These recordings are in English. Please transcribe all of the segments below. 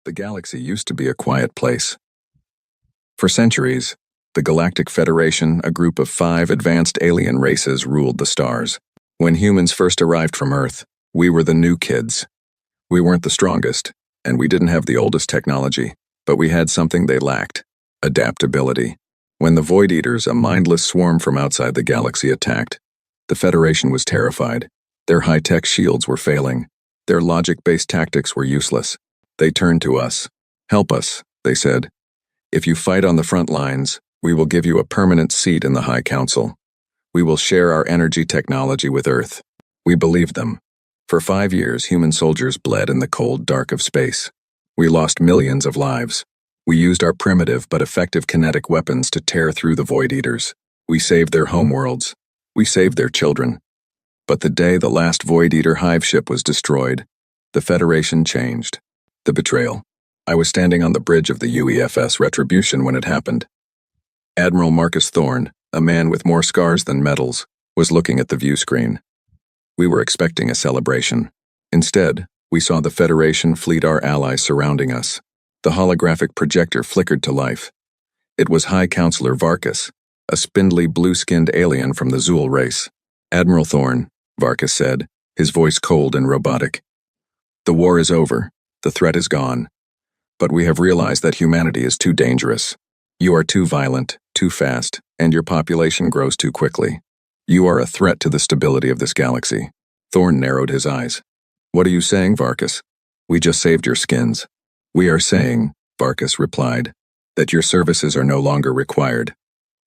The galaxy used to be a quiet place. For centuries, the Galactic Federation, a group of 5 advanced alien races, ruled the stars. When humans first arrived from Earth, we were the new kids. We weren't the strongest, and we didn't have the oldest technology, but we had something they lacked: adaptability. When the Void Eaters, a mindless swarm from outside the galaxy, attacked, the Federation was terrified. Their high-tech shields were failing. Their logic-based tactics were useless. They turned to us. "Help us," they said. "If you fight on the front lines, we will give you a permanent seat in the High Council. We will share our energy technology with Earth." We believed them. For 5 years, human soldiers bled in the cold dark of space. We lost millions of lives. We used our primitive but effective kinetic weapons to tear through the Void Eaters. We saved their homeworlds. We saved their children. But the day the last Void Eater hive ship was destroyed, the Federation changed. The betrayal. I was standing on the bridge of the UEFS Retribution when it happened. Admiral Marcus Thorne, a man with more scars than medals, was looking at the view screen. We were expecting a celebration. Instead, we saw the Federation fleet, our allies surrounding us. The holographic projector flickered to life. It was High Counselor Varkas, a spindly blue-skinned alien from the Zool race. "Admiral Thorne," Varkas said, his voice cold and robotic. "The war is over. The threat is gone. But we have realized that humanity is too dangerous. You are too violent, too fast, and your population grows too quickly. You are a threat to the stability of this galaxy." Thorne narrowed his eyes. "What are you saying, Varkas?" "We just saved your skins." "We are saying," Varkas replied, "that your services are no longer required.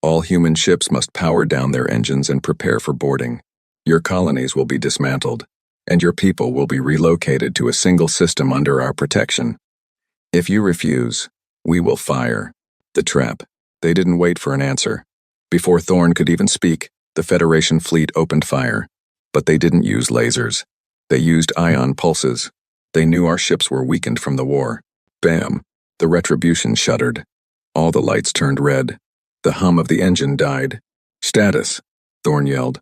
All human ships must power down their engines and prepare for boarding. Your colonies will be dismantled, and your people will be relocated to a single system under our protection. If you refuse, we will fire." The trap. They didn't wait for an answer. Before Thorne could even speak, the Federation fleet opened fire. But they didn't use lasers. They used ion pulses. They knew our ships were weakened from the war. Bam! The Retribution shuddered. All the lights turned red. The hum of the engine died. "Status," Thorne yelled.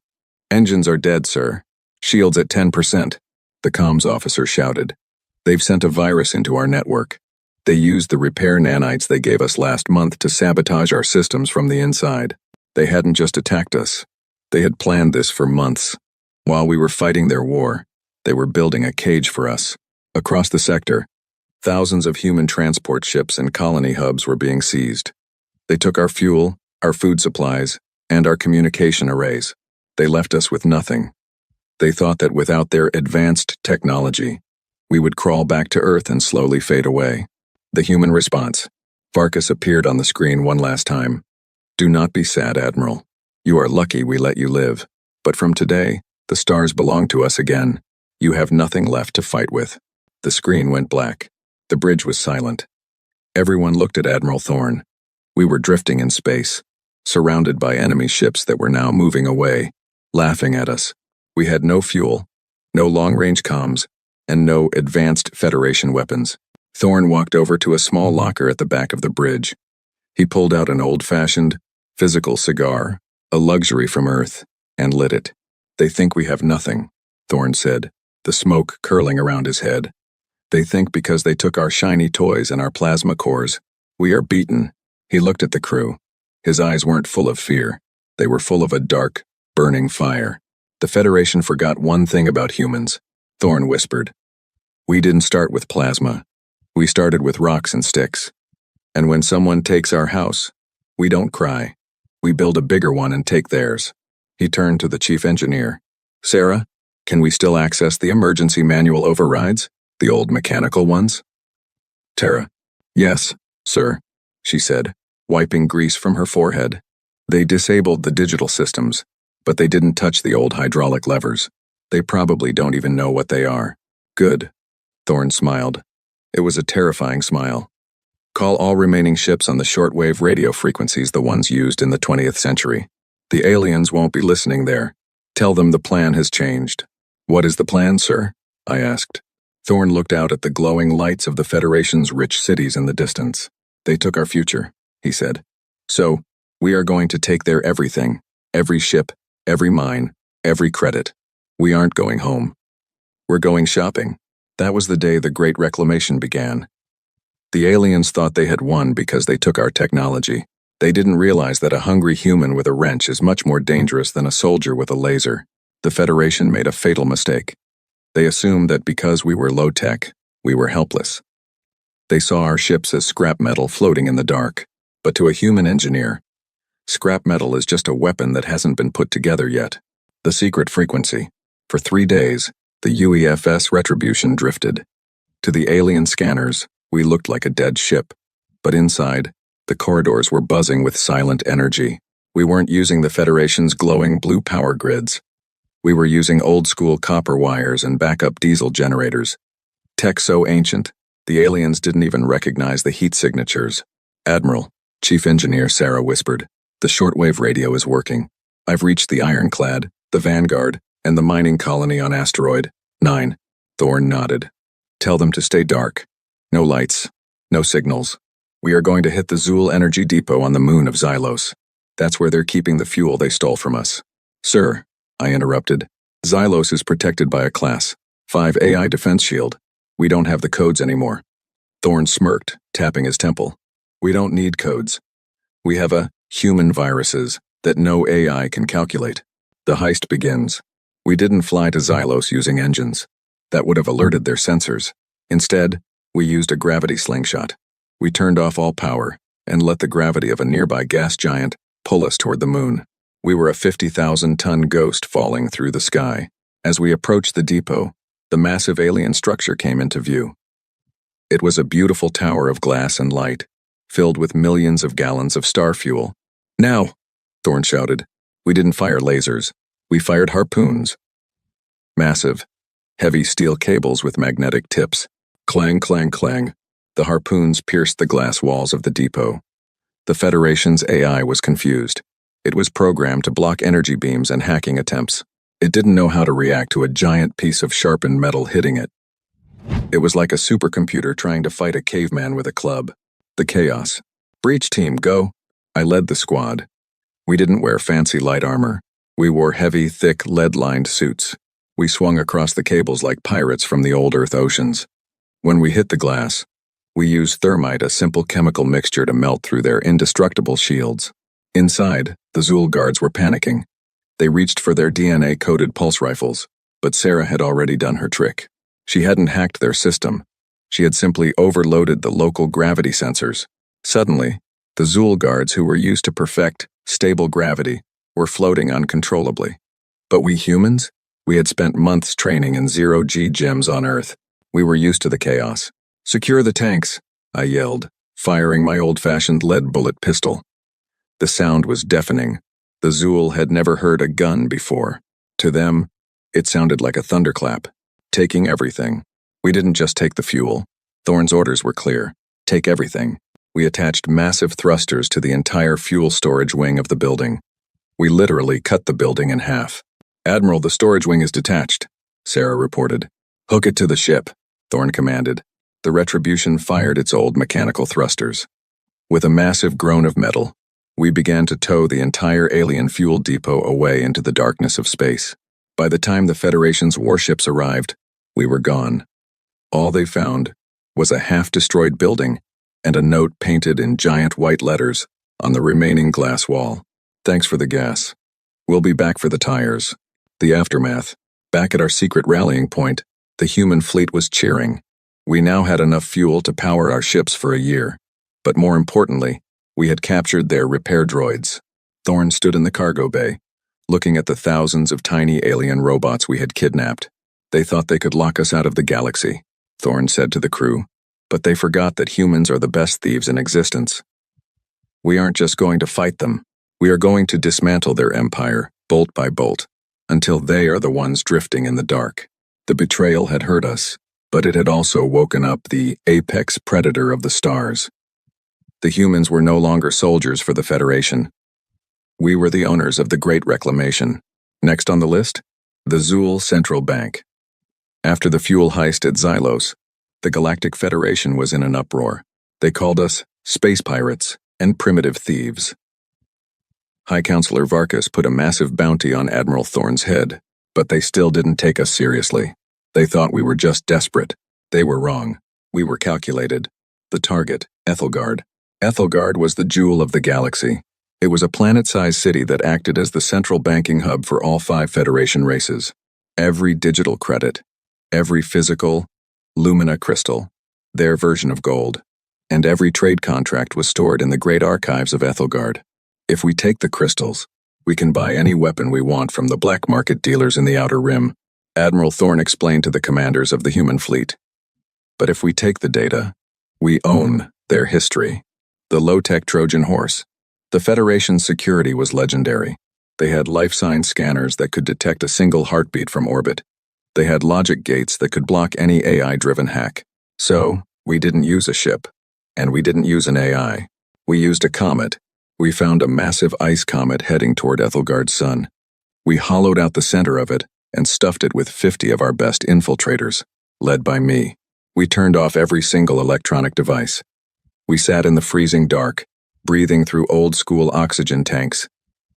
"Engines are dead, sir. Shields at 10%, the comms officer shouted. "They've sent a virus into our network. They used the repair nanites they gave us last month to sabotage our systems from the inside. They hadn't just attacked us. They had planned this for months. While we were fighting their war, they were building a cage for us. Across the sector, thousands of human transport ships and colony hubs were being seized. They took our fuel, our food supplies, and our communication arrays. They left us with nothing. They thought that without their advanced technology, we would crawl back to Earth and slowly fade away." The human response. Varkas appeared on the screen one last time. "Do not be sad, Admiral. You are lucky we let you live. But from today, the stars belong to us again. You have nothing left to fight with." The screen went black. The bridge was silent. Everyone looked at Admiral Thorne. We were drifting in space, surrounded by enemy ships that were now moving away, laughing at us. We had no fuel, no long-range comms, and no advanced Federation weapons. Thorne walked over to a small locker at the back of the bridge. He pulled out an old-fashioned, physical cigar, a luxury from Earth, and lit it. "They think we have nothing," Thorne said, the smoke curling around his head. "They think because they took our shiny toys and our plasma cores, we are beaten." He looked at the crew. His eyes weren't full of fear. They were full of a dark, burning fire. "The Federation forgot one thing about humans," Thorne whispered. "We didn't start with plasma. We started with rocks and sticks. And when someone takes our house, we don't cry. We build a bigger one and take theirs." He turned to the chief engineer. "Sarah, can we still access the emergency manual overrides, the old mechanical ones?" Tara. "Yes, sir," she said, wiping grease from her forehead. "They disabled the digital systems, but they didn't touch the old hydraulic levers. They probably don't even know what they are." "Good," Thorne smiled. It was a terrifying smile. "Call all remaining ships on the shortwave radio frequencies, the ones used in the 20th century. The aliens won't be listening there. Tell them the plan has changed." "What is the plan, sir?" I asked. Thorne looked out at the glowing lights of the Federation's rich cities in the distance. "They took our future," he said. "So, we are going to take their everything, every ship, every mine, every credit. We aren't going home. We're going shopping." That was the day the Great Reclamation began. The aliens thought they had won because they took our technology. They didn't realize that a hungry human with a wrench is much more dangerous than a soldier with a laser. The Federation made a fatal mistake. They assumed that because we were low-tech, we were helpless. They saw our ships as scrap metal floating in the dark. But to a human engineer, scrap metal is just a weapon that hasn't been put together yet. The secret frequency. For 3 days, the UEFS retribution drifted. To the alien scanners, we looked like a dead ship. But inside, the corridors were buzzing with silent energy. We weren't using the Federation's glowing blue power grids. We were using old-school copper wires and backup diesel generators. Tech so ancient, the aliens didn't even recognize the heat signatures. "Admiral," Chief Engineer Sarah whispered, "the shortwave radio is working. I've reached the Ironclad, the Vanguard, and the mining colony on Asteroid 9. Thorne nodded. "Tell them to stay dark. No lights. No signals. We are going to hit the Zool Energy Depot on the moon of Xylos. That's where they're keeping the fuel they stole from us." "Sir," I interrupted, "Xylos is protected by a Class 5 AI defense shield. We don't have the codes anymore." Thorne smirked, tapping his temple. "We don't need codes. We have human viruses that no AI can calculate." The heist begins. We didn't fly to Xylos using engines. That would have alerted their sensors. Instead, we used a gravity slingshot. We turned off all power and let the gravity of a nearby gas giant pull us toward the moon. We were a 50,000-ton ghost falling through the sky. As we approached the depot, the massive alien structure came into view. It was a beautiful tower of glass and light, filled with millions of gallons of star fuel. "Now!" Thorne shouted. We didn't fire lasers. We fired harpoons. Massive, heavy steel cables with magnetic tips. Clang, clang, clang. The harpoons pierced the glass walls of the depot. The Federation's AI was confused. It was programmed to block energy beams and hacking attempts. It didn't know how to react to a giant piece of sharpened metal hitting it. It was like a supercomputer trying to fight a caveman with a club. The chaos. "Breach team, go!" I led the squad. We didn't wear fancy light armor. We wore heavy, thick, lead-lined suits. We swung across the cables like pirates from the old Earth oceans. When we hit the glass, we used thermite, a simple chemical mixture, to melt through their indestructible shields. Inside, the Zool guards were panicking. They reached for their DNA-coded pulse rifles, but Sarah had already done her trick. She hadn't hacked their system. She had simply overloaded the local gravity sensors. Suddenly, the Zool guards, who were used to perfect, stable gravity, were floating uncontrollably. But we humans? We had spent months training in zero-G gyms on Earth. We were used to the chaos. "Secure the tanks," I yelled, firing my old-fashioned lead bullet pistol. The sound was deafening. The Zool had never heard a gun before. To them, it sounded like a thunderclap. Taking everything. We didn't just take the fuel. Thorne's orders were clear. Take everything. We attached massive thrusters to the entire fuel storage wing of the building. We literally cut the building in half. "Admiral, the storage wing is detached," Sarah reported. "Hook it to the ship," Thorne commanded. The Retribution fired its old mechanical thrusters. With a massive groan of metal, we began to tow the entire alien fuel depot away into the darkness of space. By the time the Federation's warships arrived, we were gone. All they found was a half-destroyed building and a note painted in giant white letters on the remaining glass wall. "Thanks for the gas. We'll be back for the tires." The aftermath. Back at our secret rallying point, the human fleet was cheering. We now had enough fuel to power our ships for a year. But more importantly, we had captured their repair droids. Thorne stood in the cargo bay, looking at the thousands of tiny alien robots we had kidnapped. "They thought they could lock us out of the galaxy," Thorne said to the crew. "But they forgot that humans are the best thieves in existence. We aren't just going to fight them. We are going to dismantle their empire, bolt by bolt, until they are the ones drifting in the dark." The betrayal had hurt us, but it had also woken up the apex predator of the stars. The humans were no longer soldiers for the Federation. We were the owners of the Great Reclamation. Next on the list, the Zool Central Bank. After the fuel heist at Xylos, the Galactic Federation was in an uproar. They called us space pirates and primitive thieves. High Counselor Varkas put a massive bounty on Admiral Thorne's head, but they still didn't take us seriously. They thought we were just desperate. They were wrong. We were calculated. The target, Ethelgard. Ethelgard was the jewel of the galaxy. It was a planet-sized city that acted as the central banking hub for all 5 Federation races. Every digital credit, every physical, Lumina crystal, their version of gold, and every trade contract was stored in the great archives of Ethelgard. If we take the crystals, we can buy any weapon we want from the black market dealers in the Outer Rim, Admiral Thorne explained to the commanders of the human fleet. But if we take the data, we own their history. The low-tech Trojan horse. The Federation's security was legendary. They had life sign scanners that could detect a single heartbeat from orbit. They had logic gates that could block any AI-driven hack. So, we didn't use a ship. And we didn't use an AI. We used a comet. We found a massive ice comet heading toward Ethelgard's sun. We hollowed out the center of it and stuffed it with 50 of our best infiltrators, led by me. We turned off every single electronic device. We sat in the freezing dark, breathing through old-school oxygen tanks,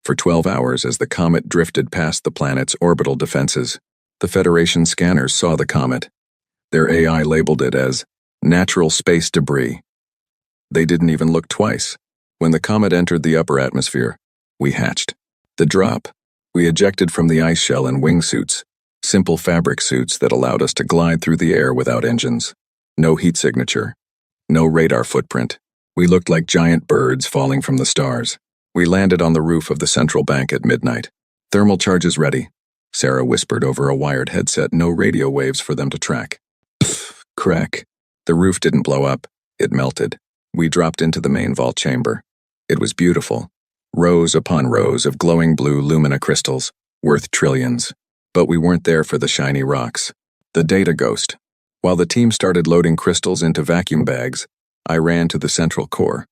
for 12 hours as the comet drifted past the planet's orbital defenses. The Federation scanners saw the comet. Their AI labeled it as natural space debris. They didn't even look twice. When the comet entered the upper atmosphere, we hatched. The drop, we ejected from the ice shell in wingsuits, simple fabric suits that allowed us to glide through the air without engines. No heat signature. No radar footprint. We looked like giant birds falling from the stars. We landed on the roof of the central bank at midnight. Thermal charges ready, Sarah whispered over a wired headset, no radio waves for them to track. Pfft, crack. The roof didn't blow up. It melted. We dropped into the main vault chamber. It was beautiful. Rows upon rows of glowing blue Lumina crystals, worth trillions. But we weren't there for the shiny rocks. The data ghost. While the team started loading crystals into vacuum bags, I ran to the central core.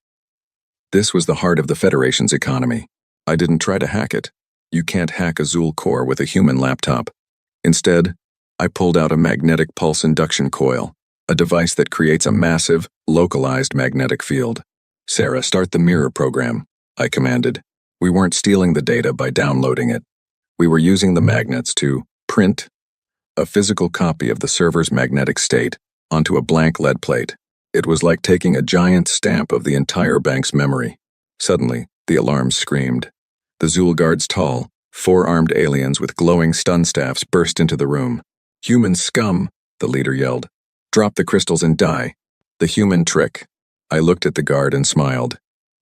This was the heart of the Federation's economy. I didn't try to hack it. You can't hack a Zool core with a human laptop. Instead, I pulled out a magnetic pulse induction coil, a device that creates a massive, localized magnetic field. Sarah, start the mirror program, I commanded. We weren't stealing the data by downloading it. We were using the magnets to print a physical copy of the server's magnetic state onto a blank lead plate. It was like taking a giant stamp of the entire bank's memory. Suddenly, the alarms screamed. The Zool guards' tall, 4-armed aliens with glowing stun staffs burst into the room. "Human scum," the leader yelled. "Drop the crystals and die." The human trick. I looked at the guard and smiled.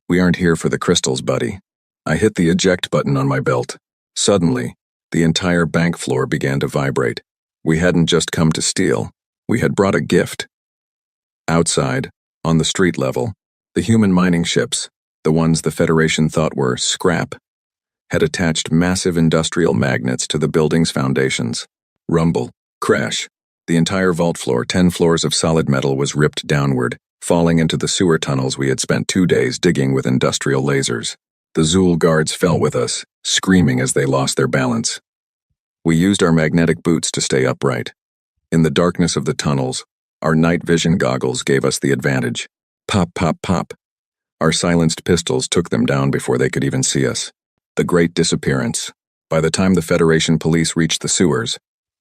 "We aren't here for the crystals, buddy." I hit the eject button on my belt. Suddenly, the entire bank floor began to vibrate. We hadn't just come to steal. We had brought a gift. Outside, on the street level, the human mining ships, the ones the Federation thought were scrap, had attached massive industrial magnets to the building's foundations. Rumble. Crash. The entire vault floor, 10 floors of solid metal, was ripped downward, falling into the sewer tunnels we had spent 2 days digging with industrial lasers. The Zool guards fell with us, screaming as they lost their balance. We used our magnetic boots to stay upright. In the darkness of the tunnels, our night vision goggles gave us the advantage. Pop, pop, pop. Our silenced pistols took them down before they could even see us. The great disappearance. By the time the Federation police reached the sewers,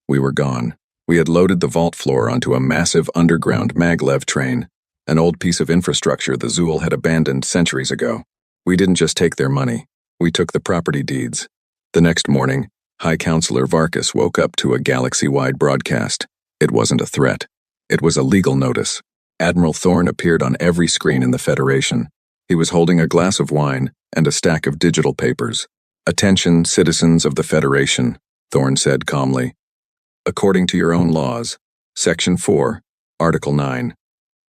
we were gone. We had loaded the vault floor onto a massive underground maglev train, an old piece of infrastructure the Zool had abandoned centuries ago. We didn't just take their money. We took the property deeds. The next morning, High Counselor Varkas woke up to a galaxy-wide broadcast. It wasn't a threat. It was a legal notice. Admiral Thorne appeared on every screen in the Federation. He was holding a glass of wine and a stack of digital papers. "Attention, citizens of the Federation," Thorne said calmly. "According to your own laws, Section 4, Article 9,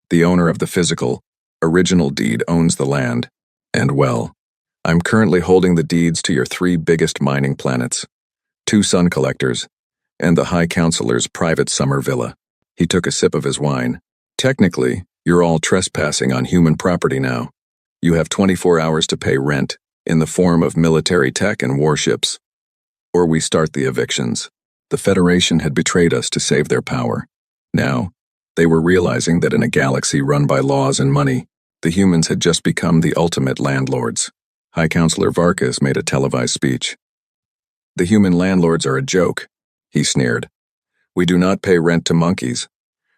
the owner of the physical, original deed owns the land. And well, I'm currently holding the deeds to your 3 biggest mining planets, 2 sun collectors, and the High Counselor's private summer villa." He took a sip of his wine. "Technically, you're all trespassing on human property now. You have 24 hours to pay rent, in the form of military tech and warships. Or we start the evictions." The Federation had betrayed us to save their power. Now, they were realizing that in a galaxy run by laws and money, the humans had just become the ultimate landlords. High Counselor Varkas made a televised speech. "The human landlords are a joke," he sneered. "We do not pay rent to monkeys.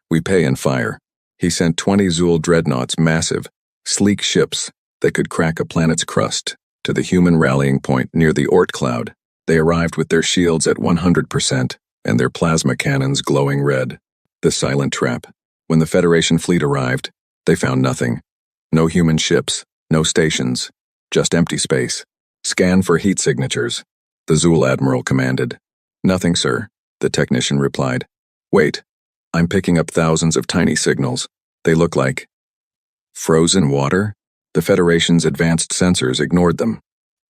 We pay in fire. He sent 20 Zool dreadnoughts, massive, sleek ships that could crack a planet's crust, to the human rallying point near the Oort cloud. They arrived with their shields at 100% and their plasma cannons glowing red. The silent trap. When the Federation fleet arrived, they found nothing. No human ships, no stations, just empty space. Scan for heat signatures, the Zool admiral commanded. Nothing, sir, the technician replied. Wait, I'm picking up thousands of tiny signals. They look like frozen water? The Federation's advanced sensors ignored them.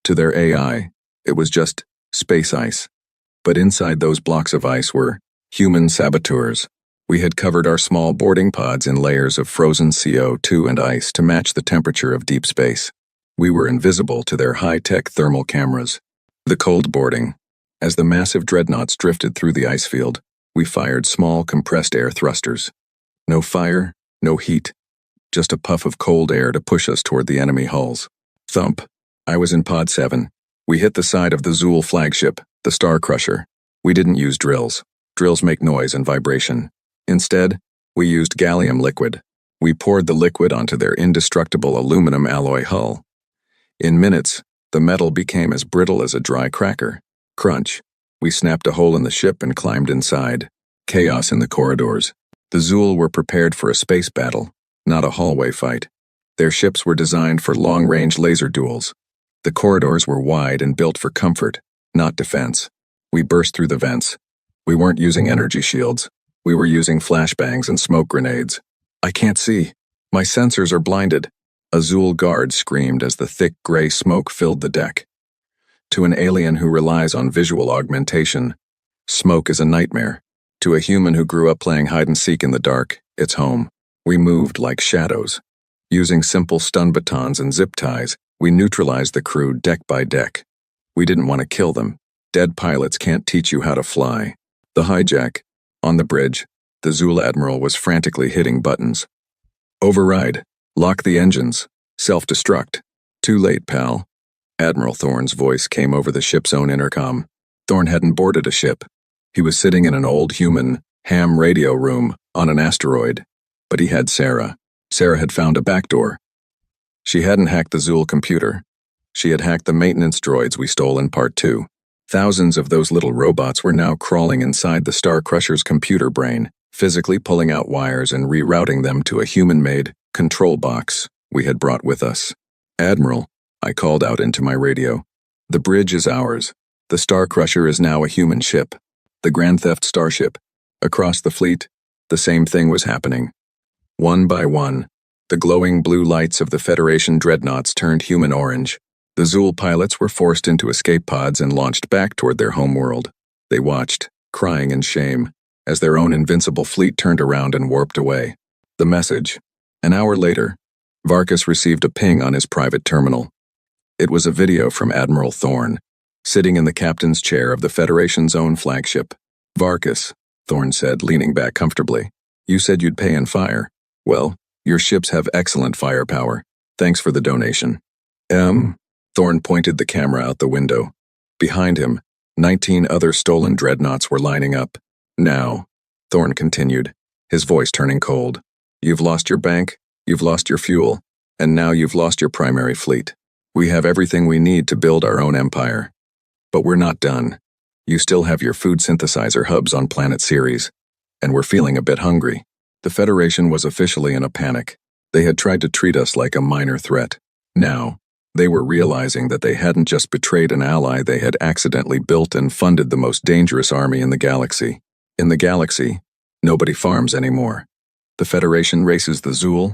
To their AI, it was just space ice. But inside those blocks of ice were human saboteurs. We had covered our small boarding pods in layers of frozen CO2 and ice to match the temperature of deep space. We were invisible to their high-tech thermal cameras. The cold boarding. As the massive dreadnoughts drifted through the ice field, we fired small compressed air thrusters. No fire, no heat. Just a puff of cold air to push us toward the enemy hulls. Thump. I was in Pod 7. We hit the side of the Zool flagship, the Star Crusher. We didn't use drills. Drills make noise and vibration. Instead, we used gallium liquid. We poured the liquid onto their indestructible aluminum alloy hull. In minutes, the metal became as brittle as a dry cracker. Crunch. We snapped a hole in the ship and climbed inside. Chaos in the corridors. The Zool were prepared for a space battle, not a hallway fight. Their ships were designed for long-range laser duels. The corridors were wide and built for comfort, not defense. We burst through the vents. We weren't using energy shields. We were using flashbangs and smoke grenades. I can't see. My sensors are blinded. A Zool guard screamed as the thick gray smoke filled the deck. To an alien who relies on visual augmentation, smoke is a nightmare. To a human who grew up playing hide-and-seek in the dark, it's home. We moved like shadows. Using simple stun batons and zip ties, we neutralized the crew deck by deck. We didn't want to kill them. Dead pilots can't teach you how to fly. The hijack. On the bridge, the Zool admiral was frantically hitting buttons. Override. Lock the engines. Self-destruct. Too late, pal. Admiral Thorne's voice came over the ship's own intercom. Thorne hadn't boarded a ship. He was sitting in an old human, ham radio room on an asteroid. But he had Sarah. Sarah had found a backdoor. She hadn't hacked the Zool computer. She had hacked the maintenance droids we stole in Part 2. Thousands of those little robots were now crawling inside the Star Crusher's computer brain, physically pulling out wires and rerouting them to a human-made control box we had brought with us. Admiral, I called out into my radio. The bridge is ours. The Star Crusher is now a human ship. The Grand Theft Starship. Across the fleet, the same thing was happening. One by one, the glowing blue lights of the Federation dreadnoughts turned human orange. The Zool pilots were forced into escape pods and launched back toward their homeworld. They watched, crying in shame, as their own invincible fleet turned around and warped away. The message. An hour later, Varkas received a ping on his private terminal. It was a video from Admiral Thorne, sitting in the captain's chair of the Federation's own flagship. Varkas, Thorne said, leaning back comfortably. You said you'd pay in fire. Well, your ships have excellent firepower. Thanks for the donation. Thorne pointed the camera out the window. Behind him, 19 other stolen dreadnoughts were lining up. Now, Thorne continued, his voice turning cold. You've lost your bank, you've lost your fuel, and now you've lost your primary fleet. We have everything we need to build our own empire. But we're not done. You still have your food synthesizer hubs on Planet Ceres, and we're feeling a bit hungry. The Federation was officially in a panic. They had tried to treat us like a minor threat. Now, they were realizing that they hadn't just betrayed an ally, they had accidentally built and funded the most dangerous army in the galaxy. In the galaxy, nobody farms anymore. The Federation races the Zool,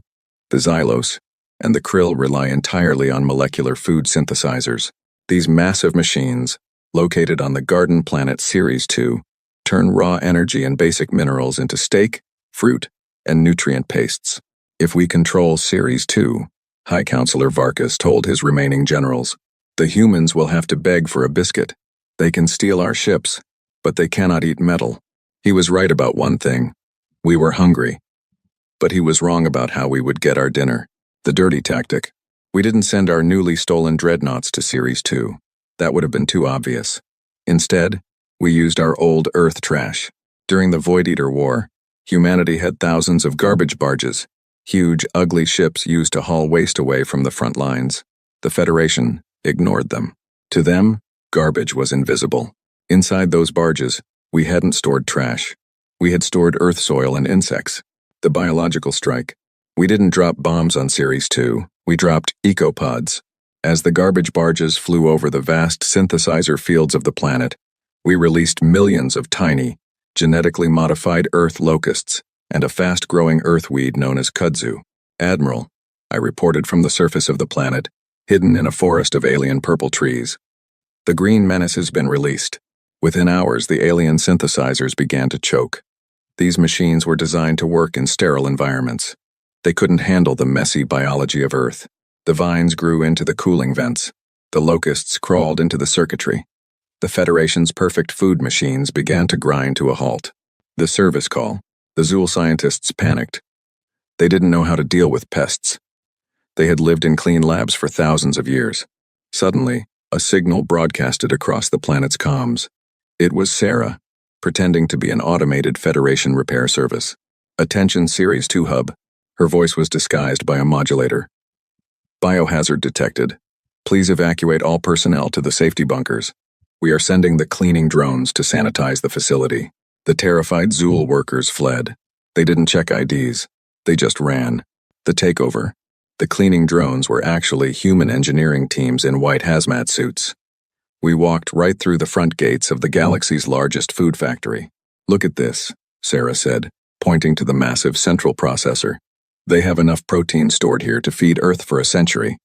the Xylos, and the Krill rely entirely on molecular food synthesizers. These massive machines, located on the garden planet Ceres 2, turn raw energy and basic minerals into steak, fruit, and nutrient pastes. If we control Ceres 2, High Counselor Varkas told his remaining generals, the humans will have to beg for a biscuit. They can steal our ships, but they cannot eat metal. He was right about one thing. We were hungry. But he was wrong about how we would get our dinner. The dirty tactic. We didn't send our newly stolen dreadnoughts to Ceres 2. That would have been too obvious. Instead, we used our old Earth trash. During the Void Eater War, Humanity had thousands of garbage barges, huge, ugly ships used to haul waste away from the front lines. The Federation ignored them. To them, garbage was invisible. Inside those barges, we hadn't stored trash. We had stored Earth soil and insects. The biological strike. We didn't drop bombs on Series 2, we dropped ecopods. As the garbage barges flew over the vast synthesizer fields of the planet, we released millions of tiny, genetically modified Earth locusts and a fast-growing earthweed known as kudzu. Admiral, I reported from the surface of the planet, hidden in a forest of alien purple trees. The green menace has been released. Within hours, the alien synthesizers began to choke. These machines were designed to work in sterile environments. They couldn't handle the messy biology of Earth. The vines grew into the cooling vents. The locusts crawled into the circuitry. The Federation's perfect food machines began to grind to a halt. The service call. The Zool scientists panicked. They didn't know how to deal with pests. They had lived in clean labs for thousands of years. Suddenly, a signal broadcasted across the planet's comms. It was Sarah, pretending to be an automated Federation repair service. Attention Series 2 hub. Her voice was disguised by a modulator. Biohazard detected. Please evacuate all personnel to the safety bunkers. We are sending the cleaning drones to sanitize the facility. The terrified Zool workers fled. They didn't check IDs. They just ran. The takeover. The cleaning drones were actually human engineering teams in white hazmat suits. We walked right through the front gates of the galaxy's largest food factory. Look at this, Sarah said, pointing to the massive central processor. They have enough protein stored here to feed Earth for a century.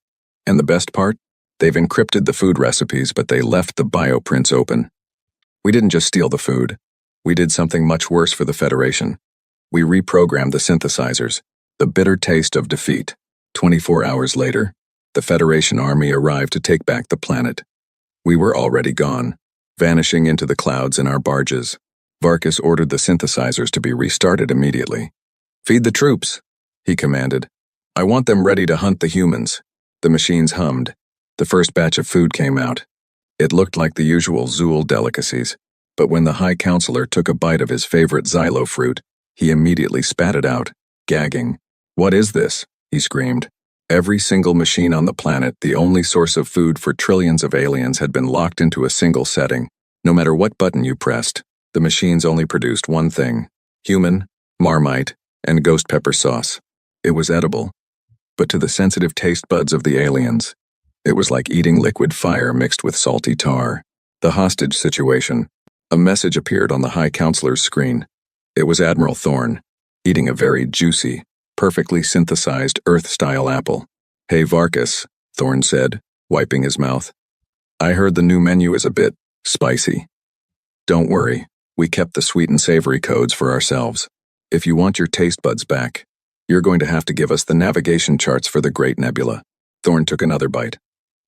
And the best part? They've encrypted the food recipes, but they left the bioprints open. We didn't just steal the food. We did something much worse for the Federation. We reprogrammed the synthesizers, the bitter taste of defeat. 24 hours later, the Federation army arrived to take back the planet. We were already gone, vanishing into the clouds in our barges. Varkas ordered the synthesizers to be restarted immediately. Feed the troops, he commanded. I want them ready to hunt the humans. The machines hummed. The first batch of food came out. It looked like the usual Zool delicacies, but when the High Counselor took a bite of his favorite xylo fruit, he immediately spat it out, gagging. What is this? He screamed. Every single machine on the planet, the only source of food for trillions of aliens, had been locked into a single setting. No matter what button you pressed, the machines only produced one thing: human, Marmite, and ghost pepper sauce. It was edible, but to the sensitive taste buds of the aliens, it was like eating liquid fire mixed with salty tar. The hostage situation. A message appeared on the High Counselor's screen. It was Admiral Thorne, eating a very juicy, perfectly synthesized Earth-style apple. Hey Varkas, Thorne said, wiping his mouth. I heard the new menu is a bit spicy. Don't worry, we kept the sweet and savory codes for ourselves. If you want your taste buds back, you're going to have to give us the navigation charts for the Great Nebula. Thorne took another bite.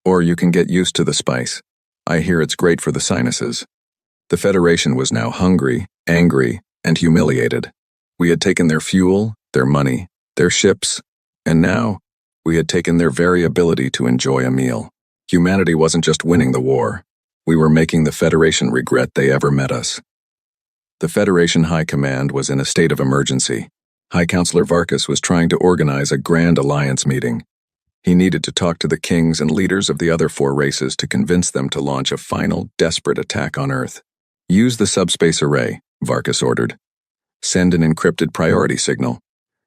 Or you can get used to the spice. I hear it's great for the sinuses. The Federation was now hungry, angry, and humiliated. We had taken their fuel, their money, their ships, and now we had taken their very ability to enjoy a meal. Humanity wasn't just winning the war. We were making the Federation regret they ever met us. The Federation High Command was in a state of emergency. High Counselor Varkas was trying to organize a Grand Alliance meeting. He needed to talk to the kings and leaders of the other 4 races to convince them to launch a final, desperate attack on Earth. Use the subspace array, Varkas ordered. Send an encrypted priority signal.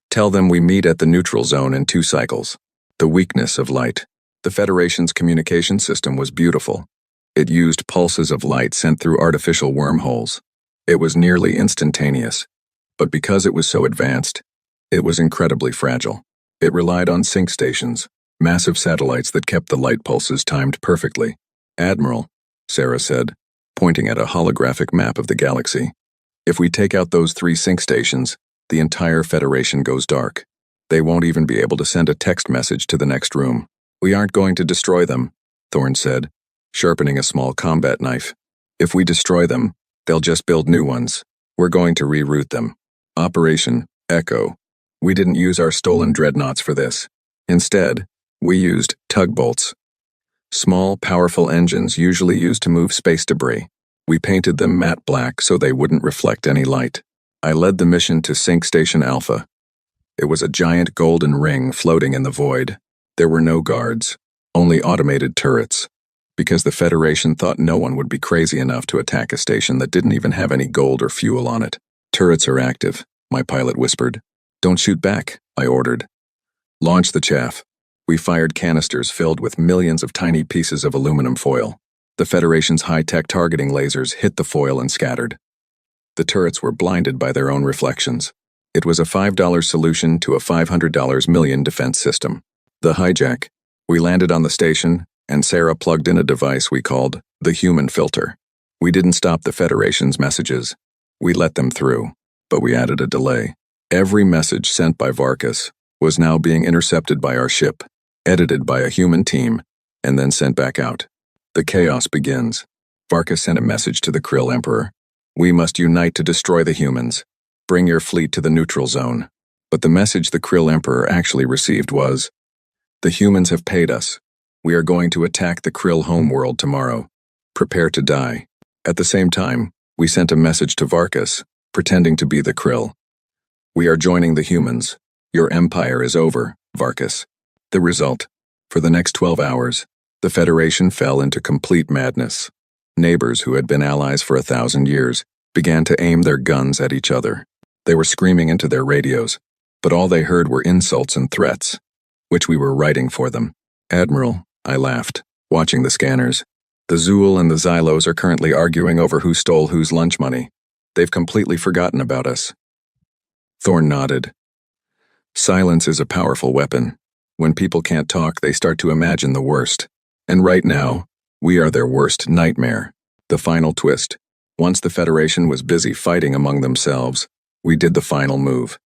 Tell them we meet at the neutral zone in 2 cycles. The weakness of light. The Federation's communication system was beautiful. It used pulses of light sent through artificial wormholes. It was nearly instantaneous. But because it was so advanced, it was incredibly fragile. It relied on sync stations, massive satellites that kept the light pulses timed perfectly. Admiral, Sarah said, pointing at a holographic map of the galaxy. If we take out those 3 sync stations, the entire Federation goes dark. They won't even be able to send a text message to the next room. We aren't going to destroy them, Thorne said, sharpening a small combat knife. If we destroy them, they'll just build new ones. We're going to reroute them. Operation Echo. We didn't use our stolen dreadnoughts for this. Instead, we used tugbolts. Small, powerful engines usually used to move space debris. We painted them matte black so they wouldn't reflect any light. I led the mission to Sync Station Alpha. It was a giant golden ring floating in the void. There were no guards, only automated turrets, because the Federation thought no one would be crazy enough to attack a station that didn't even have any gold or fuel on it. Turrets are active, my pilot whispered. Don't shoot back, I ordered. Launch the chaff. We fired canisters filled with millions of tiny pieces of aluminum foil. The Federation's high-tech targeting lasers hit the foil and scattered. The turrets were blinded by their own reflections. It was a $5 solution to a $500 million defense system. The hijack. We landed on the station, and Sarah plugged in a device we called the human filter. We didn't stop the Federation's messages. We let them through, but we added a delay. Every message sent by Varkas was now being intercepted by our ship, edited by a human team, and then sent back out. The chaos begins. Varkas sent a message to the Krill Emperor. We must unite to destroy the humans. Bring your fleet to the neutral zone. But the message the Krill Emperor actually received was, the humans have paid us. We are going to attack the Krill homeworld tomorrow. Prepare to die. At the same time, we sent a message to Varkas, pretending to be the Krill. We are joining the humans. Your empire is over, Varkas. The result, for the next 12 hours, the Federation fell into complete madness. Neighbors who had been allies for 1,000 years began to aim their guns at each other. They were screaming into their radios, but all they heard were insults and threats, which we were writing for them. Admiral, I laughed, watching the scanners. The Zool and the Xylos are currently arguing over who stole whose lunch money. They've completely forgotten about us. Thorn nodded. Silence is a powerful weapon. When people can't talk, they start to imagine the worst. And right now, we are their worst nightmare. The final twist. Once the Federation was busy fighting among themselves, we did the final move.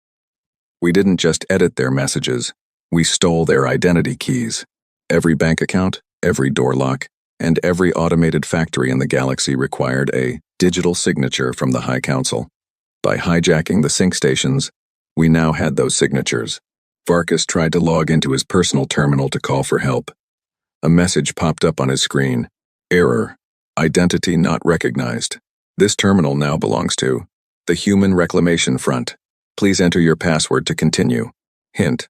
We didn't just edit their messages, we stole their identity keys. Every bank account, every door lock, and every automated factory in the galaxy required a digital signature from the High Council. By hijacking the sync stations, we now had those signatures. Varkas tried to log into his personal terminal to call for help. A message popped up on his screen. Error. Identity not recognized. This terminal now belongs to the Human Reclamation Front. Please enter your password to continue. Hint.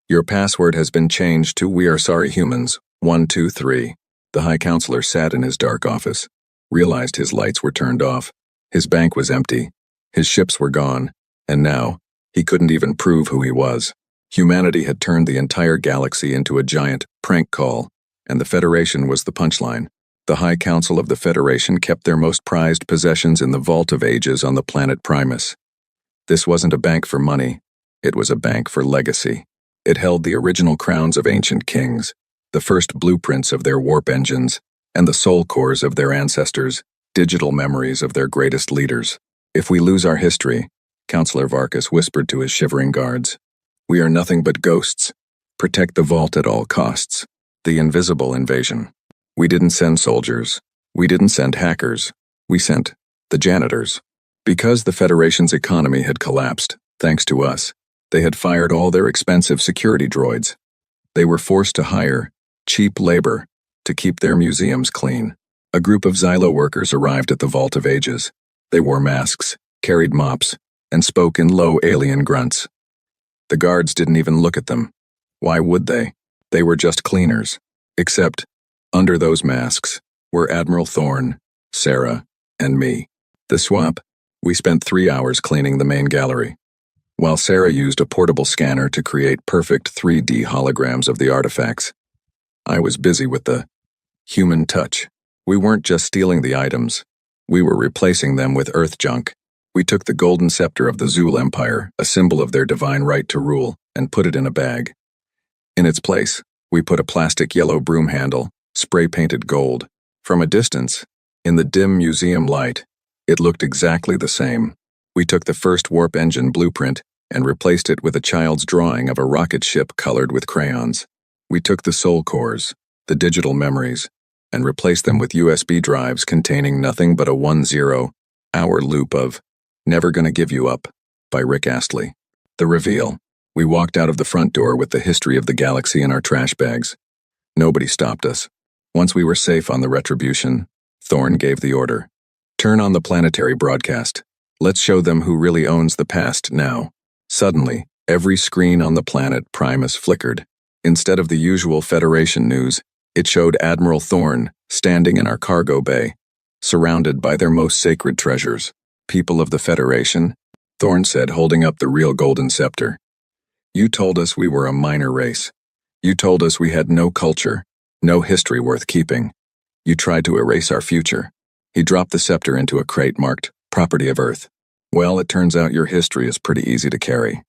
Your password has been changed to We Are Sorry Humans, 123. The High Counselor sat in his dark office, realized his lights were turned off, his bank was empty, his ships were gone, and now, he couldn't even prove who he was. Humanity had turned the entire galaxy into a giant prank call, and the Federation was the punchline. The High Council of the Federation kept their most prized possessions in the Vault of Ages on the planet Primus. This wasn't a bank for money, it was a bank for legacy. It held the original crowns of ancient kings, the first blueprints of their warp engines, and the soul cores of their ancestors, digital memories of their greatest leaders. If we lose our history, Counselor Varkas whispered to his shivering guards, we are nothing but ghosts. Protect the vault at all costs. The invisible invasion. We didn't send soldiers. We didn't send hackers. We sent the janitors. Because the Federation's economy had collapsed, thanks to us, they had fired all their expensive security droids. They were forced to hire cheap labor to keep their museums clean. A group of Xylo workers arrived at the Vault of Ages. They wore masks, carried mops, and spoke in low alien grunts. The guards didn't even look at them. Why would they? They were just cleaners. Except, under those masks, were Admiral Thorn, Sarah, and me. The swap, we spent 3 hours cleaning the main gallery, while Sarah used a portable scanner to create perfect 3D holograms of the artifacts. I was busy with the human touch. We weren't just stealing the items. We were replacing them with Earth junk. We took the golden scepter of the Zool Empire, a symbol of their divine right to rule, and put it in a bag. In its place, we put a plastic yellow broom handle, spray-painted gold. From a distance, in the dim museum light, it looked exactly the same. We took the first warp engine blueprint and replaced it with a child's drawing of a rocket ship colored with crayons. We took the soul cores, the digital memories, and replaced them with USB drives containing nothing but a 10-hour loop of Never Gonna Give You Up by Rick Astley. The reveal. We walked out of the front door with the history of the galaxy in our trash bags. Nobody stopped us. Once we were safe on the Retribution, Thorn gave the order. Turn on the planetary broadcast. Let's show them who really owns the past now. Suddenly, every screen on the planet Primus flickered. Instead of the usual Federation news, it showed Admiral Thorne standing in our cargo bay, surrounded by their most sacred treasures. People of the Federation, Thorne said, holding up the real golden scepter. You told us we were a minor race. You told us we had no culture, no history worth keeping. You tried to erase our future. He dropped the scepter into a crate marked, Property of Earth. Well, it turns out your history is pretty easy to carry.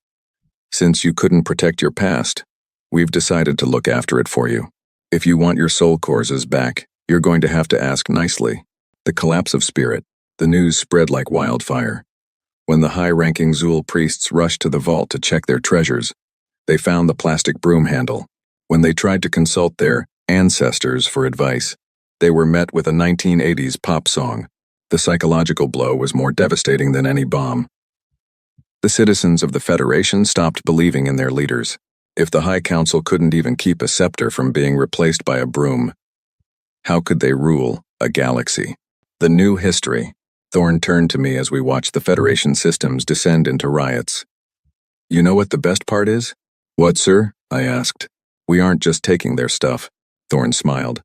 Since you couldn't protect your past, we've decided to look after it for you. If you want your soul cores back, you're going to have to ask nicely. The collapse of spirit. The news spread like wildfire. When the high-ranking Zul priests rushed to the vault to check their treasures, they found the plastic broom handle. When they tried to consult their ancestors for advice, they were met with a 1980s pop song. The psychological blow was more devastating than any bomb. The citizens of the Federation stopped believing in their leaders. If the High Council couldn't even keep a scepter from being replaced by a broom, how could they rule a galaxy? The new history. Thorne turned to me as we watched the Federation systems descend into riots. You know what the best part is? What, sir? I asked. We aren't just taking their stuff. Thorne smiled.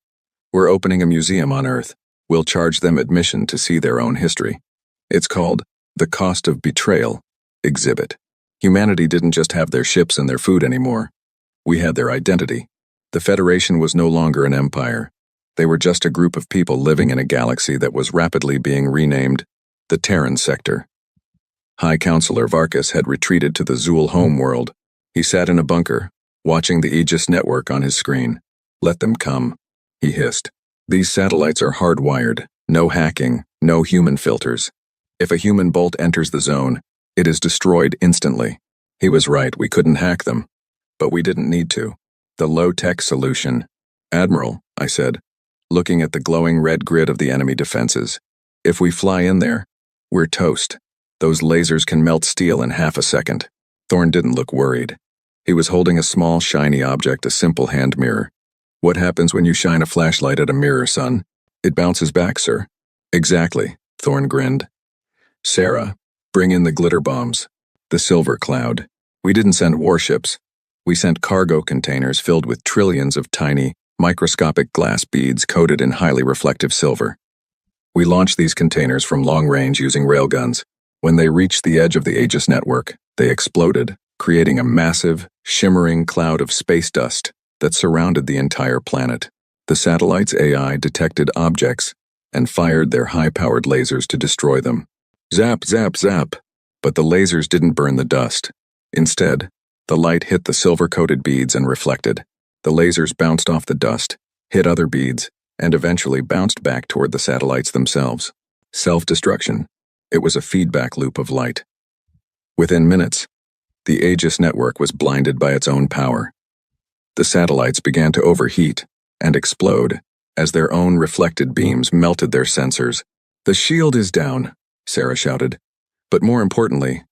We're opening a museum on Earth. We'll charge them admission to see their own history. It's called The Cost of Betrayal Exhibit. Humanity didn't just have their ships and their food anymore. We had their identity. The Federation was no longer an empire. They were just a group of people living in a galaxy that was rapidly being renamed the Terran Sector. High Counselor Varkas had retreated to the Zul homeworld. He sat in a bunker, watching the Aegis network on his screen. Let them come, he hissed. These satellites are hardwired, no hacking, no human filters. If a human bolt enters the zone, it is destroyed instantly. He was right, we couldn't hack them. But we didn't need to. The low-tech solution. Admiral, I said, looking at the glowing red grid of the enemy defenses. If we fly in there, we're toast. Those lasers can melt steel in half a second. Thorne didn't look worried. He was holding a small, shiny object, a simple hand mirror. What happens when you shine a flashlight at a mirror, son? It bounces back, sir. Exactly, Thorne grinned. Sarah, bring in the glitter bombs. The silver cloud. We didn't send warships. We sent cargo containers filled with trillions of tiny, microscopic glass beads coated in highly reflective silver. We launched these containers from long range using railguns. When they reached the edge of the Aegis network, they exploded, creating a massive, shimmering cloud of space dust that surrounded the entire planet. The satellite's AI detected objects and fired their high-powered lasers to destroy them. Zap, zap, zap. But the lasers didn't burn the dust. Instead, the light hit the silver-coated beads and reflected. The lasers bounced off the dust, hit other beads, and eventually bounced back toward the satellites themselves. Self-destruction. It was a feedback loop of light. Within minutes, the Aegis network was blinded by its own power. The satellites began to overheat and explode as their own reflected beams melted their sensors. The shield is down, Sarah shouted. But more importantly,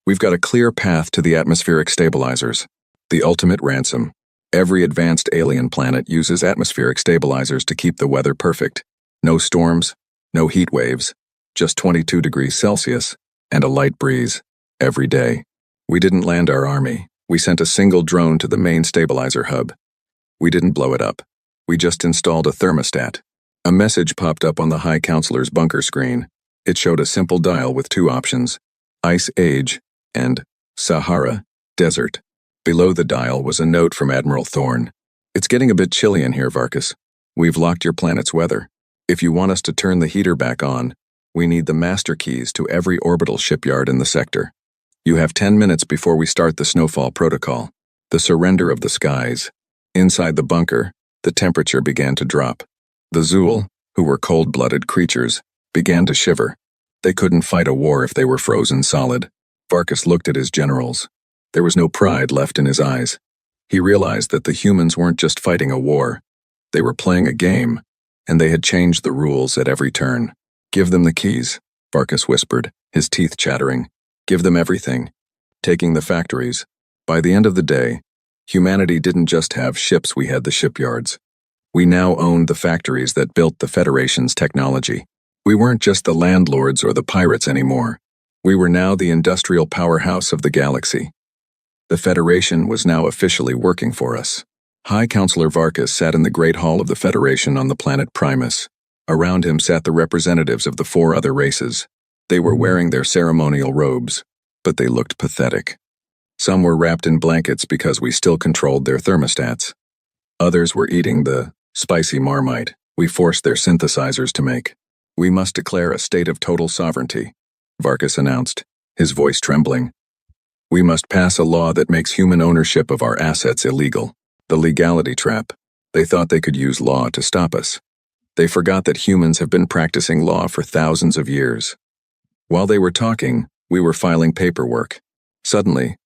we've got a clear path to the atmospheric stabilizers, the ultimate ransom. Every advanced alien planet uses atmospheric stabilizers to keep the weather perfect. No storms, no heat waves, just 22 degrees Celsius and a light breeze every day. We didn't land our army. We sent a single drone to the main stabilizer hub. We didn't blow it up. We just installed a thermostat. A message popped up on the High Counselor's bunker screen. It showed a simple dial with two options, Ice Age and Sahara Desert. Below the dial was a note from Admiral Thorne. It's getting a bit chilly in here, Varkas. We've locked your planet's weather. If you want us to turn the heater back on, we need the master keys to every orbital shipyard in the sector. You have 10 minutes before we start the snowfall protocol, the surrender of the skies. Inside the bunker, the temperature began to drop. The Zul, who were cold-blooded creatures, began to shiver. They couldn't fight a war if they were frozen solid. Varkas looked at his generals. There was no pride left in his eyes. He realized that the humans weren't just fighting a war. They were playing a game, and they had changed the rules at every turn. Give them the keys, Varkas whispered, his teeth chattering. Give them everything. Taking the factories. By the end of the day, humanity didn't just have ships, we had the shipyards. We now owned the factories that built the Federation's technology. We weren't just the landlords or the pirates anymore. We were now the industrial powerhouse of the galaxy. The Federation was now officially working for us. High Counselor Varkas sat in the Great Hall of the Federation on the planet Primus. Around him sat the representatives of the 4 other races. They were wearing their ceremonial robes, but they looked pathetic. Some were wrapped in blankets because we still controlled their thermostats. Others were eating the spicy marmite we forced their synthesizers to make. We must declare a state of total sovereignty, Varkas announced, his voice trembling. We must pass a law that makes human ownership of our assets illegal. The legality trap. They thought they could use law to stop us. They forgot that humans have been practicing law for thousands of years. While they were talking, we were filing paperwork. Suddenly,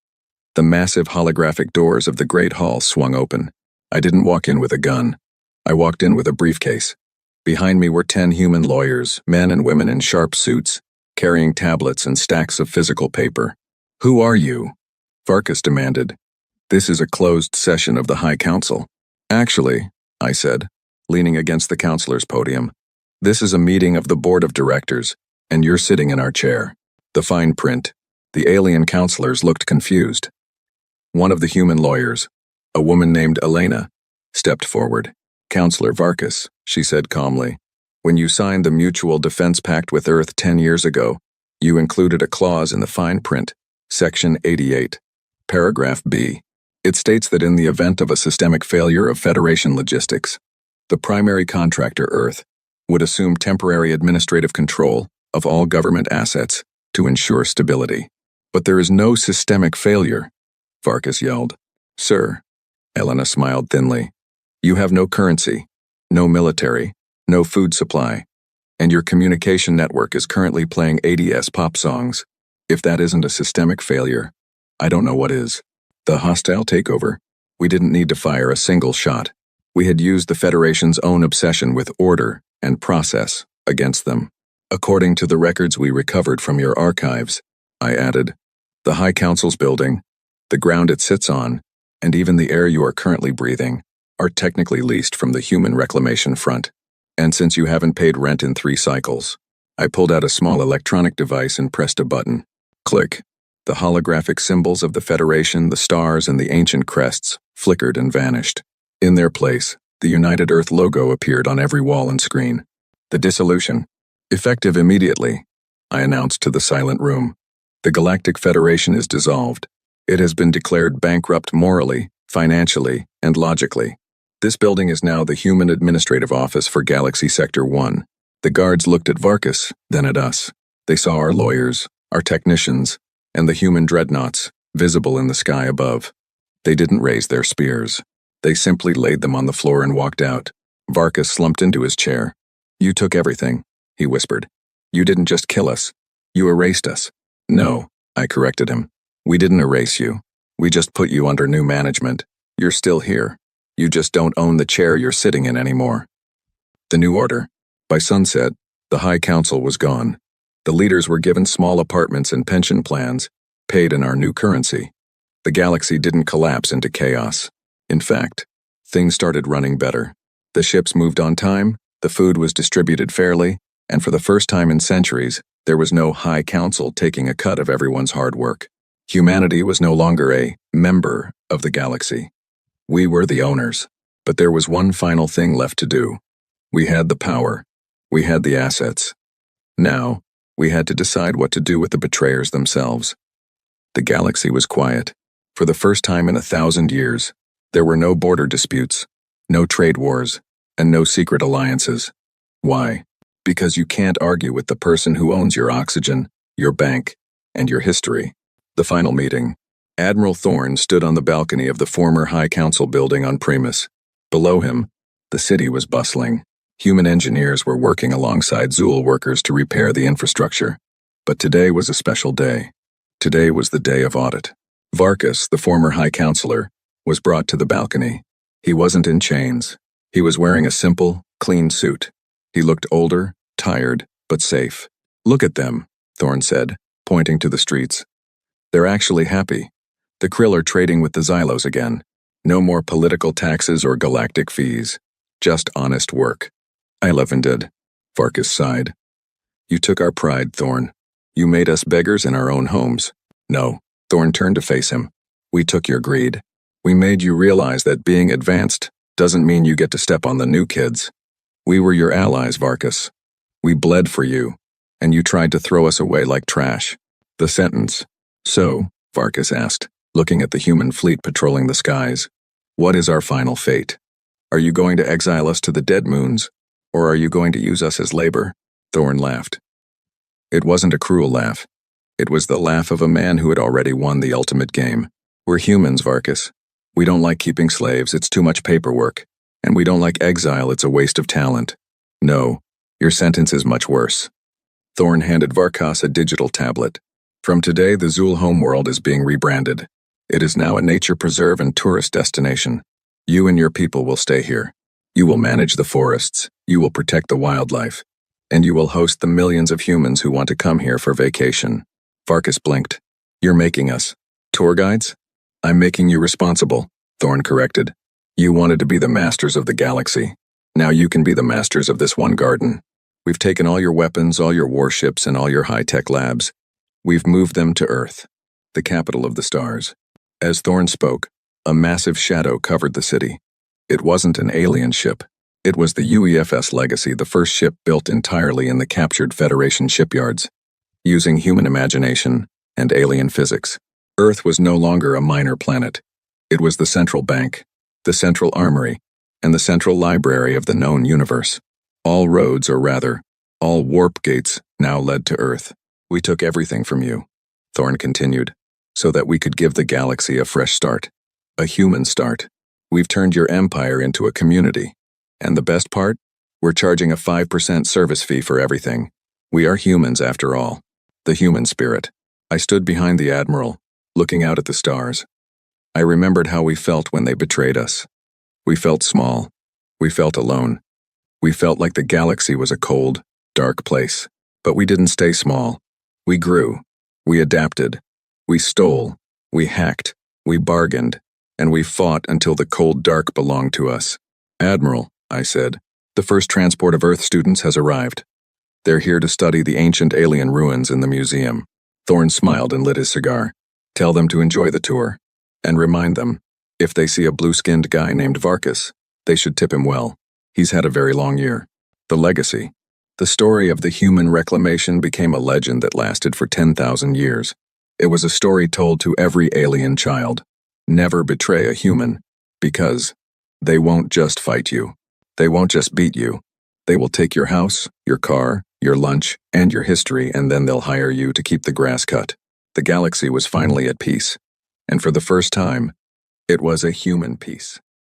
the massive holographic doors of the Great Hall swung open. I didn't walk in with a gun. I walked in with a briefcase. Behind me were 10 human lawyers, men and women in sharp suits, carrying tablets and stacks of physical paper. Who are you? Varkas demanded. This is a closed session of the High Council. Actually, I said, leaning against the counselor's podium, this is a meeting of the board of directors, and you're sitting in our chair. The fine print. The alien counselors looked confused. One of the human lawyers, a woman named Elena, stepped forward. Counselor Varkas, she said calmly, when you signed the Mutual Defense Pact with Earth 10 years ago, you included a clause in the fine print, Section 88, Paragraph B. It states that in the event of a systemic failure of Federation logistics, the primary contractor, Earth, would assume temporary administrative control of all government assets to ensure stability. But there is no systemic failure, Varkas yelled. Sir, Elena smiled thinly, you have no currency, no military, no food supply, and your communication network is currently playing ADS pop songs. If that isn't a systemic failure, I don't know what is. The hostile takeover. We didn't need to fire a single shot. We had used the Federation's own obsession with order and process against them. According to the records we recovered from your archives, I added, the High Council's building, the ground it sits on, and even the air you are currently breathing, are technically leased from the Human Reclamation Front. And since you haven't paid rent in 3 cycles, I pulled out a small electronic device and pressed a button. Click. The holographic symbols of the Federation, the stars, and the ancient crests flickered and vanished. In their place, the United Earth logo appeared on every wall and screen. The dissolution. Effective immediately, I announced to the silent room. The Galactic Federation is dissolved. It has been declared bankrupt morally, financially, and logically. This building is now the Human Administrative Office for Galaxy Sector 1. The guards looked at Varkas, then at us. They saw our lawyers, our technicians, and the human dreadnoughts, visible in the sky above. They didn't raise their spears. They simply laid them on the floor and walked out. Varkas slumped into his chair. You took everything, he whispered. You didn't just kill us. You erased us. No, I corrected him. We didn't erase you. We just put you under new management. You're still here. You just don't own the chair you're sitting in anymore. The new order. By sunset, the High Council was gone. The leaders were given small apartments and pension plans, paid in our new currency. The galaxy didn't collapse into chaos. In fact, things started running better. The ships moved on time, the food was distributed fairly, and for the first time in centuries, there was no High Council taking a cut of everyone's hard work. Humanity was no longer a member of the galaxy. We were the owners, but there was one final thing left to do. We had the power. We had the assets. Now, we had to decide what to do with the betrayers themselves. The galaxy was quiet. For the first time in 1,000 years, there were no border disputes, no trade wars, and no secret alliances. Why? Because you can't argue with the person who owns your oxygen, your bank, and your history. The final meeting. Admiral Thorne stood on the balcony of the former High Council building on Primus. Below him, the city was bustling. Human engineers were working alongside Zool workers to repair the infrastructure. But today was a special day. Today was the day of audit. Varkas, the former High Counselor, was brought to the balcony. He wasn't in chains. He was wearing a simple, clean suit. He looked older, tired, but safe. Look at them, Thorne said, pointing to the streets. They're actually happy. The Krill are trading with the Xylos again. No more political taxes or galactic fees. Just honest work. I love and did. Varkas sighed. You took our pride, Thorne. You made us beggars in our own homes. No, Thorn turned to face him. We took your greed. We made you realize that being advanced doesn't mean you get to step on the new kids. We were your allies, Varkas. We bled for you, and you tried to throw us away like trash. The sentence. So, Varkas asked, looking at the human fleet patrolling the skies, what is our final fate? Are you going to exile us to the dead moons, or are you going to use us as labor? Thorn laughed. It wasn't a cruel laugh. It was the laugh of a man who had already won the ultimate game. We're humans, Varkas. We don't like keeping slaves, it's too much paperwork. And we don't like exile, it's a waste of talent. No, your sentence is much worse. Thorn handed Varkas a digital tablet. From today, the Zul homeworld is being rebranded. It is now a nature preserve and tourist destination. You and your people will stay here. You will manage the forests, you will protect the wildlife, and you will host the millions of humans who want to come here for vacation. Varkas blinked. You're making us tour guides? I'm making you responsible, Thorn corrected. You wanted to be the masters of the galaxy. Now you can be the masters of this one garden. We've taken all your weapons, all your warships, and all your high-tech labs. We've moved them to Earth, the capital of the stars. As Thorn spoke, a massive shadow covered the city. It wasn't an alien ship. It was the UEFS Legacy, the first ship built entirely in the captured Federation shipyards. Using human imagination and alien physics, Earth was no longer a minor planet. It was the central bank, the central armory, and the central library of the known universe. All roads, or rather, all warp gates, now led to Earth. We took everything from you, Thorn continued, so that we could give the galaxy a fresh start. A human start. We've turned your empire into a community. And the best part? We're charging a 5% service fee for everything. We are humans after all. The human spirit. I stood behind the Admiral, looking out at the stars. I remembered how we felt when they betrayed us. We felt small. We felt alone. We felt like the galaxy was a cold, dark place. But we didn't stay small. We grew. We adapted. We stole. We hacked. We bargained. And we fought until the cold dark belonged to us. Admiral, I said, the first transport of Earth students has arrived. They're here to study the ancient alien ruins in the museum. Thorn smiled and lit his cigar. Tell them to enjoy the tour. And remind them, if they see a blue-skinned guy named Varkas, they should tip him well. He's had a very long year. The legacy. The story of the human reclamation became a legend that lasted for 10,000 years. It was a story told to every alien child. Never betray a human, because they won't just fight you. They won't just beat you. They will take your house, your car, your lunch, and your history, and then they'll hire you to keep the grass cut. The galaxy was finally at peace. And for the first time, it was a human peace.